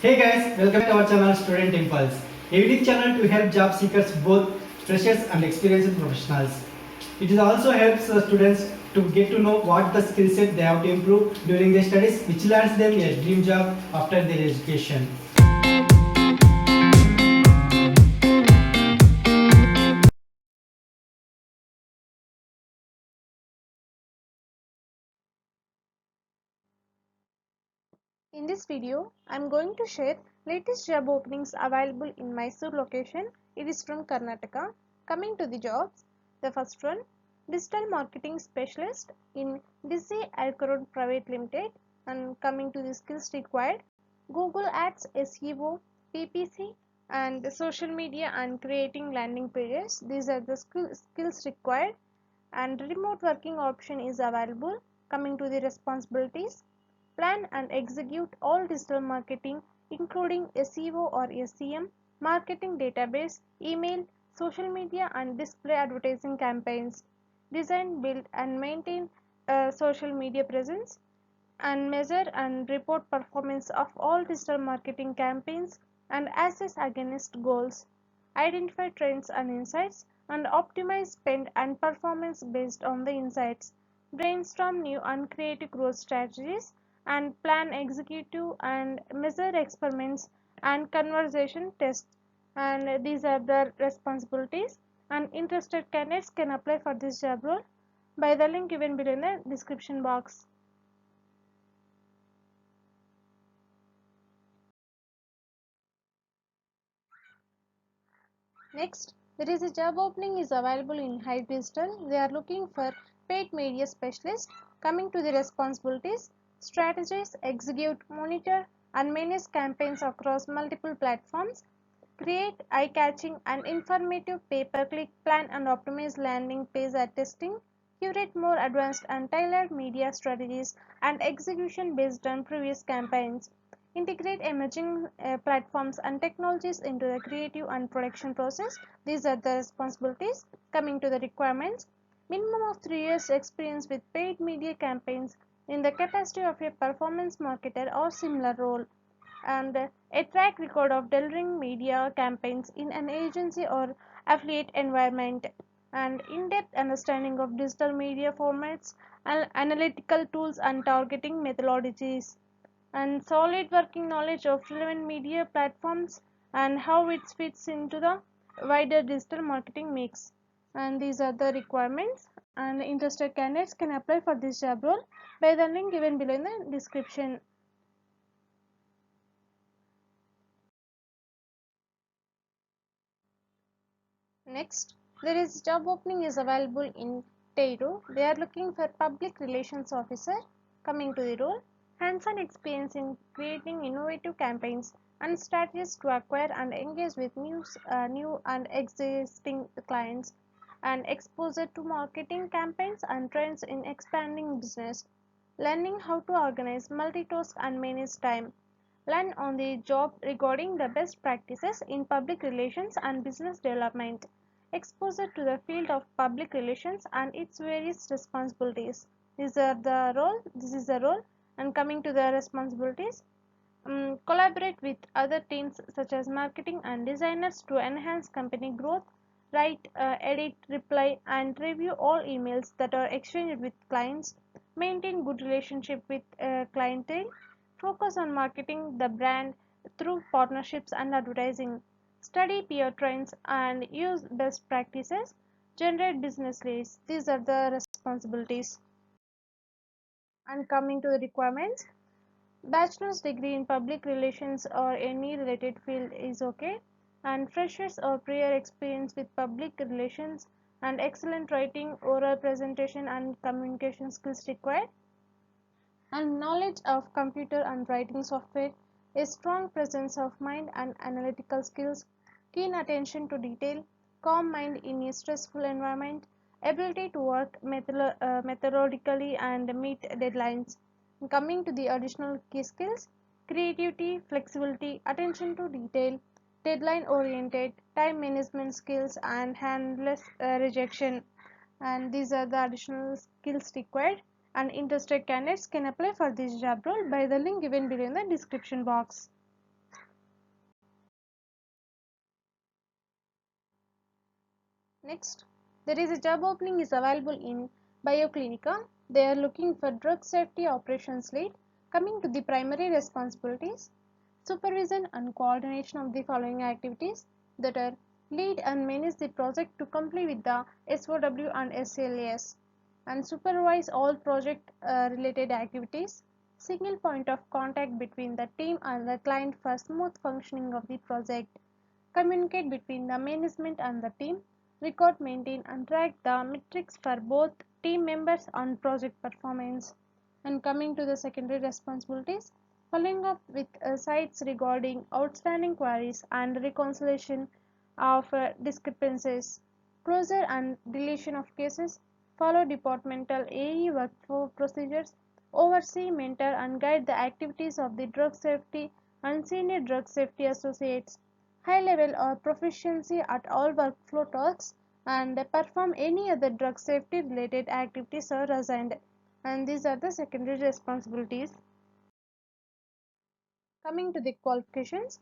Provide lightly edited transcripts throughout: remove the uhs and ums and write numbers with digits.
Hey guys, welcome to our channel Student Impulse, a unique channel to help job seekers, both freshers and experienced professionals. It also helps students to get to know what the skill set they have to improve during their studies, which lands them a dream job after their education. In this video, I am going to share latest job openings available in Mysore location. It is from Karnataka. Coming to the jobs, the first one, Digital Marketing Specialist in Busy Aircroft Private Limited. And coming to the skills required, Google Ads, SEO, PPC and social media and creating landing pages. These are the skills required, and remote working option is available. Coming to the responsibilities, plan and execute all digital marketing including SEO or SEM, marketing database, email, social media and display advertising campaigns. Design, build and maintain a social media presence, and measure and report performance of all digital marketing campaigns and assess against goals. Identify trends and insights and optimize spend and performance based on the insights. Brainstorm new and creative growth strategies and plan executive and measure experiments and conversation tests. And these are the responsibilities, and interested candidates can apply for this job role by the link given below in the description box. Next, there is a job opening is available in High Digital. They are looking for paid media specialist. Coming to the responsibilities, strategize, execute, monitor and manage campaigns across multiple platforms. Create eye-catching and informative pay-per-click plan and optimize landing page ad testing. Curate more advanced and tailored media strategies and execution based on previous campaigns. Integrate emerging platforms and technologies into the creative and production process. These are the responsibilities. Coming to the requirements, minimum of 3 years experience with paid media campaigns in the capacity of a performance marketer or similar role, and a track record of delivering media campaigns in an agency or affiliate environment, and in-depth understanding of digital media formats and analytical tools and targeting methodologies, and solid working knowledge of relevant media platforms and how it fits into the wider digital marketing mix. And these are the requirements, and interested candidates can apply for this job role by the link given below in the description. Next, there is job opening is available in Teiro. They are looking for public relations officer. Coming to the role, hands-on experience in creating innovative campaigns and strategies to acquire and engage with new and existing clients, and exposure to marketing campaigns and trends in expanding business. Learning how to organize, multitask and manage time. Learn on the job regarding the best practices in public relations and business development. Exposure to the field of public relations and its various responsibilities. This is the role. And coming to the responsibilities, collaborate with other teams such as marketing and designers to enhance company growth. Write, edit, reply and review all emails that are exchanged with clients. Maintain good relationship with clientele. Focus on marketing the brand through partnerships and advertising. Study peer trends and use best practices. Generate business leads. These are the responsibilities. And coming to the requirements, bachelor's degree in public relations or any related field is okay, and freshers or prior experience with public relations and excellent writing, oral presentation and communication skills required, and knowledge of computer and writing software, a strong presence of mind and analytical skills, keen attention to detail, calm mind in a stressful environment, ability to work methodically and meet deadlines. Coming to the additional key skills, creativity, flexibility, attention to detail, deadline oriented, time management skills and handless rejection. And these are the additional skills required, and interested candidates can apply for this job role by the link given below in the description box. Next, there is a job opening is available in Bioclinica. They are looking for drug safety operations lead. Coming to the primary responsibilities, supervision and coordination of the following activities, that are lead and manage the project to comply with the SOW and SLAs, and supervise all project related activities, single point of contact between the team and the client for smooth functioning of the project, communicate between the management and the team, record, maintain and track the metrics for both team members and project performance. And coming to the secondary responsibilities, following up with sites regarding outstanding queries and reconciliation of discrepancies, closure and deletion of cases, follow departmental AE workflow procedures, oversee, mentor and guide the activities of the drug safety and senior drug safety associates, high level or proficiency at all workflow tasks, and perform any other drug safety related activities are assigned. And these are the secondary responsibilities. Coming to the qualifications,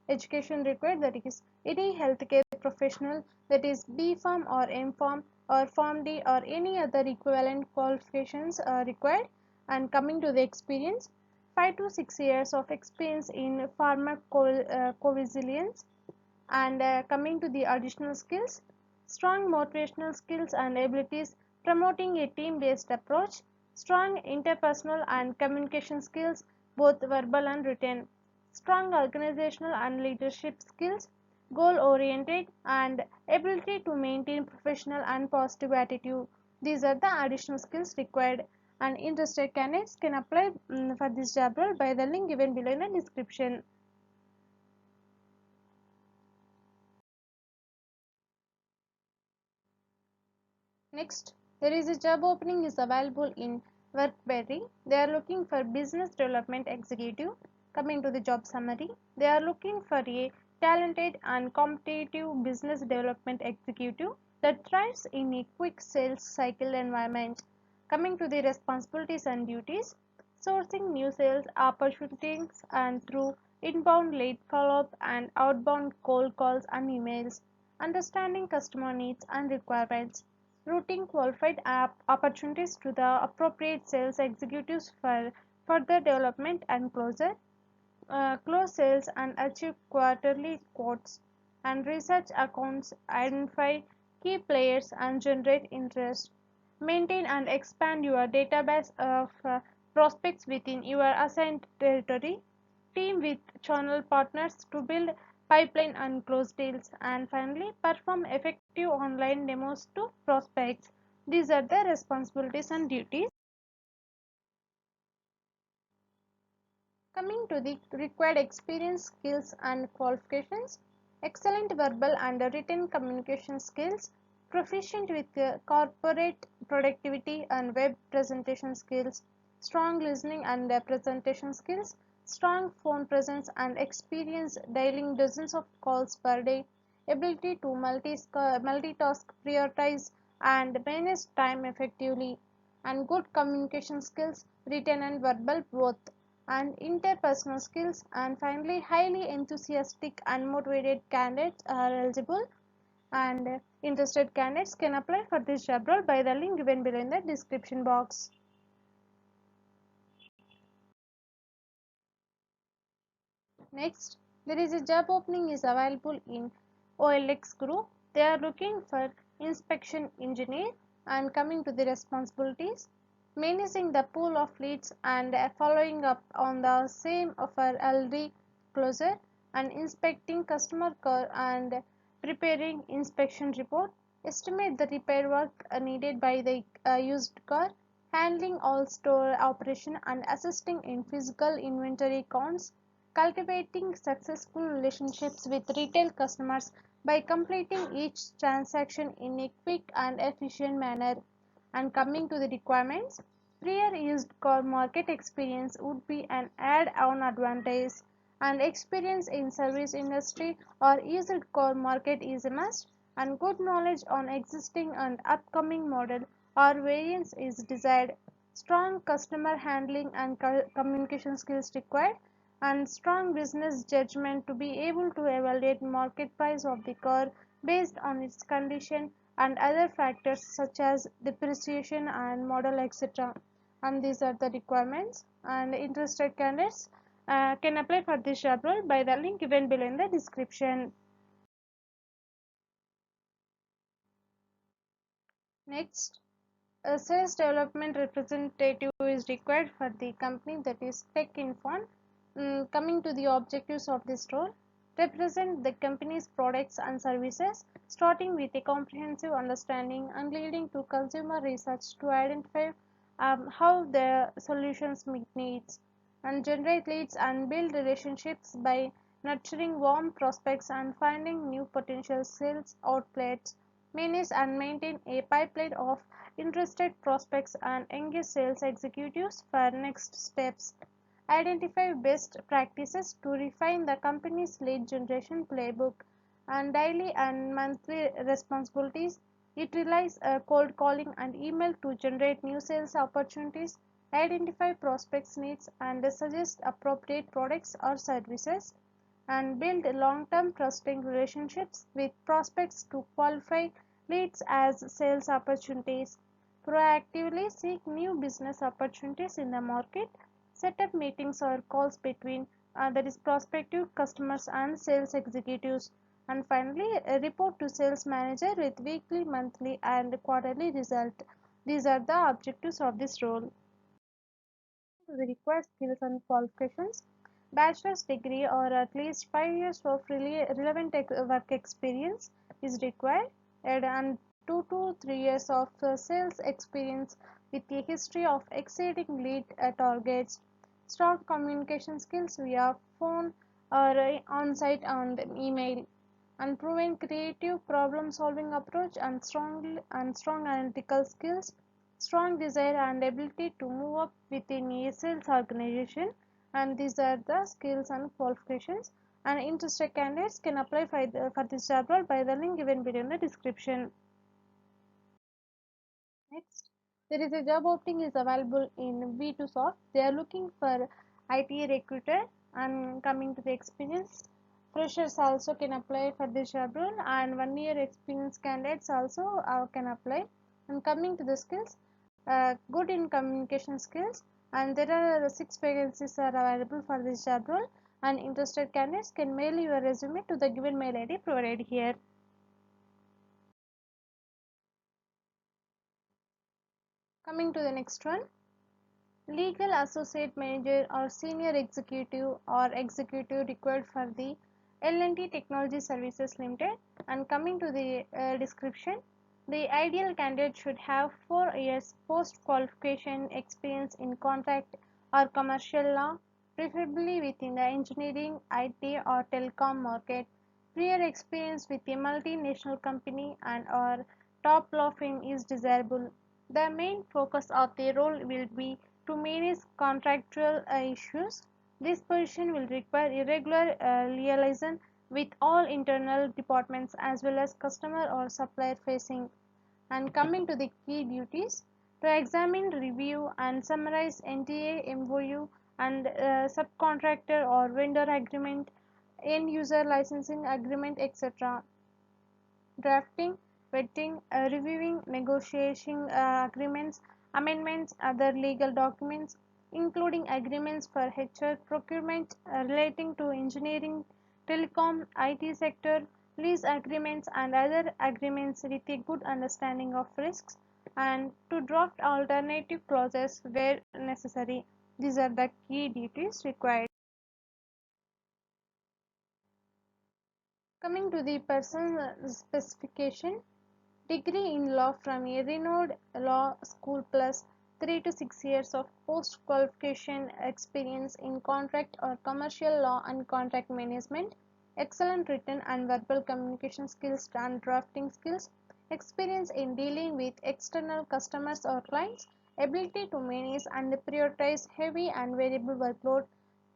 education required, that is any healthcare professional, that is B Farm or M Farm or Farm D or any other equivalent qualifications are required. And coming to the experience, 5 to 6 years of experience in pharmacovigilance. And coming to the additional skills, strong motivational skills and abilities, promoting a team based approach, strong interpersonal and communication skills, both verbal and written, strong organizational and leadership skills, goal oriented, and ability to maintain professional and positive attitude. These are the additional skills required, and interested candidates can apply for this job role by the link given below in the description. Next, there is a job opening is available in Workberry. They are looking for business development executive. Coming to the job summary, they are looking for a talented and competitive business development executive that thrives in a quick sales cycle environment. Coming to the responsibilities and duties, sourcing new sales opportunities and through inbound lead follow-up and outbound cold calls and emails, understanding customer needs and requirements, routing qualified opportunities to the appropriate sales executives for further development and closure, close sales and achieve quarterly quotes, and research accounts, identify key players and generate interest, maintain and expand your database of prospects within your assigned territory, team with channel partners to build pipeline and close deals, and finally perform effective online demos to prospects. These are the responsibilities and duties. Coming to the required experience, skills and qualifications, excellent verbal and written communication skills, proficient with corporate productivity and web presentation skills, strong listening and presentation skills, strong phone presence and experience dialing dozens of calls per day, ability to multitask, prioritize and manage time effectively, and good communication skills, written and verbal both, and interpersonal skills, and finally highly enthusiastic and motivated candidates are eligible, and interested candidates can apply for this job role by the link given below in the description box. Next, there is a job opening is available in OLX Group. They are looking for inspection engineer, and coming to the responsibilities, managing the pool of leads and following up on the same for LD closure, and inspecting customer car and preparing inspection report, estimate the repair work needed by the used car, handling all store operation and assisting in physical inventory counts, cultivating successful relationships with retail customers by completing each transaction in a quick and efficient manner. And coming to the requirements, prior used car market experience would be an add-on advantage, and experience in service industry or used car market is a must, and good knowledge on existing and upcoming model or variants is desired. Strong customer handling and communication skills required, and strong business judgment to be able to evaluate market price of the car based on its condition and other factors such as depreciation and model, etc. And these are the requirements, and interested candidates can apply for this job role by the link given below in the description. Next, a sales development representative is required for the company, that is TechInfon. Coming to the objectives of this role, represent the company's products and services, starting with a comprehensive understanding and leading to consumer research to identify how the solutions meet needs, and generate leads and build relationships by nurturing warm prospects and finding new potential sales outlets, manage and maintain a pipeline of interested prospects and engage sales executives for next steps. Identify best practices to refine the company's lead generation playbook, and daily and monthly responsibilities. It relies cold calling and email to generate new sales opportunities, identify prospects' needs, and suggest appropriate products or services, and build long-term trusting relationships with prospects to qualify leads as sales opportunities. Proactively seek new business opportunities in the market. Set up meetings or calls between that is prospective customers and sales executives. And finally, report to sales manager with weekly, monthly, and quarterly result. These are the objectives of this role. The required skills and qualifications: bachelor's degree or at least 5 years of relevant work experience is required, and 2 to 3 years of sales experience with a history of exceeding lead targets, strong communication skills via phone or on-site and email, and proven creative problem-solving approach and strong analytical skills, strong desire and ability to move up within a sales organization. And these are the skills and qualifications. And interested candidates can apply for this job role by the link given below in the description. Next, there is a job opening is available in V2Soft. They are looking for IT recruiter. And coming to the experience, freshers also can apply for this job role, and 1 year experience candidates also can apply. And coming to the skills, good in communication skills, and there are 6 vacancies are available for this job role, and interested candidates can mail your resume to the given mail ID provided here. Coming to the next one, legal associate manager or senior executive or executive required for the L&T Technology Services Limited. And coming to the description, the ideal candidate should have 4 years post qualification experience in contract or commercial law, preferably within the engineering, IT or telecom market, prior experience with a multinational company and or top law firm is desirable. The main focus of the role will be to manage contractual issues. This position will require irregular liaison with all internal departments as well as customer or supplier facing. And coming to the key duties, to examine, review, and summarize NDA, MOU, and subcontractor or vendor agreement, end user licensing agreement, etc. Drafting, vetting, reviewing, negotiating agreements, amendments, other legal documents, including agreements for HR procurement relating to engineering, telecom, IT sector, lease agreements, and other agreements with a good understanding of risks, and to draft alternative clauses where necessary. These are the key duties required. Coming to the person specification, degree in law from a renowned law school plus 3 to 6 years of post-qualification experience in contract or commercial law and contract management, excellent written and verbal communication skills and drafting skills, experience in dealing with external customers or clients, ability to manage and prioritize heavy and variable workload,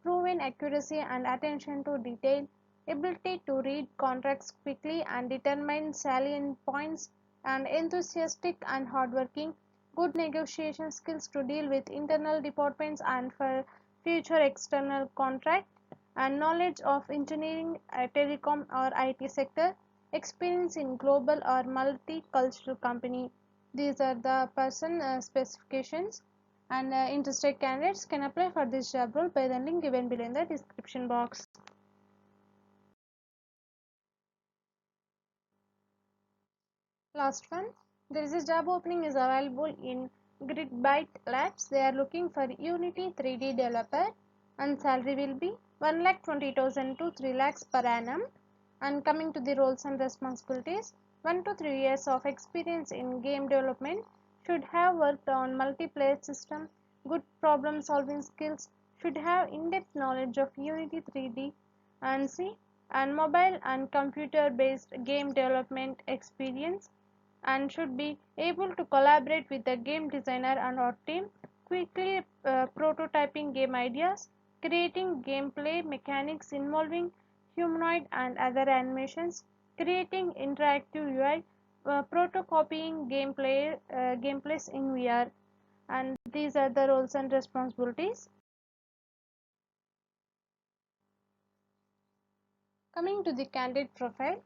proven accuracy and attention to detail, ability to read contracts quickly and determine salient points, and enthusiastic and hardworking, good negotiation skills to deal with internal departments and for future external contract, and knowledge of engineering, telecom or IT sector, experience in global or multicultural company. These are the person specifications, and interested candidates can apply for this job role by the link given below in the description box. Last one, there is a job opening is available in Gridbyte Labs. They are looking for Unity 3D developer, and salary will be 1,20,000 to 3 lakhs per annum. And coming to the roles and responsibilities, 1 to 3 years of experience in game development, should have worked on multiplayer system, good problem solving skills, should have in-depth knowledge of Unity 3D and C, and mobile and computer based game development experience, and should be able to collaborate with the game designer and our team, quickly prototyping game ideas, creating gameplay mechanics involving humanoid and other animations, creating interactive UI, protocopying gameplays in VR. And these are the roles and responsibilities. Coming to the candidate profile,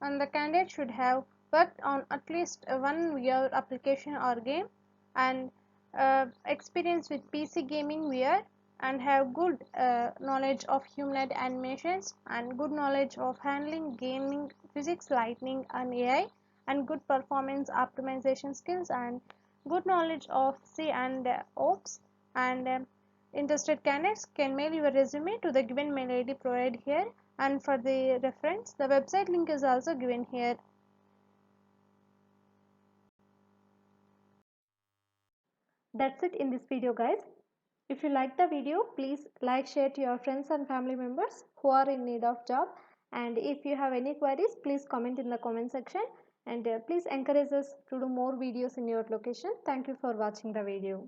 and the candidate should have worked on at least one VR application or game, and experience with PC gaming VR, and have good knowledge of humanoid animations, and good knowledge of handling gaming physics, lighting and AI, and good performance optimization skills, and good knowledge of C and ops. And interested candidates can mail your resume to the given mail ID provided here, and for the reference the website link is also given here. That's it in this video, guys. If you like the video, please like, share to your friends and family members who are in need of job. And if you have any queries, please comment in the comment section, and please encourage us to do more videos in your location. Thank you for watching the video.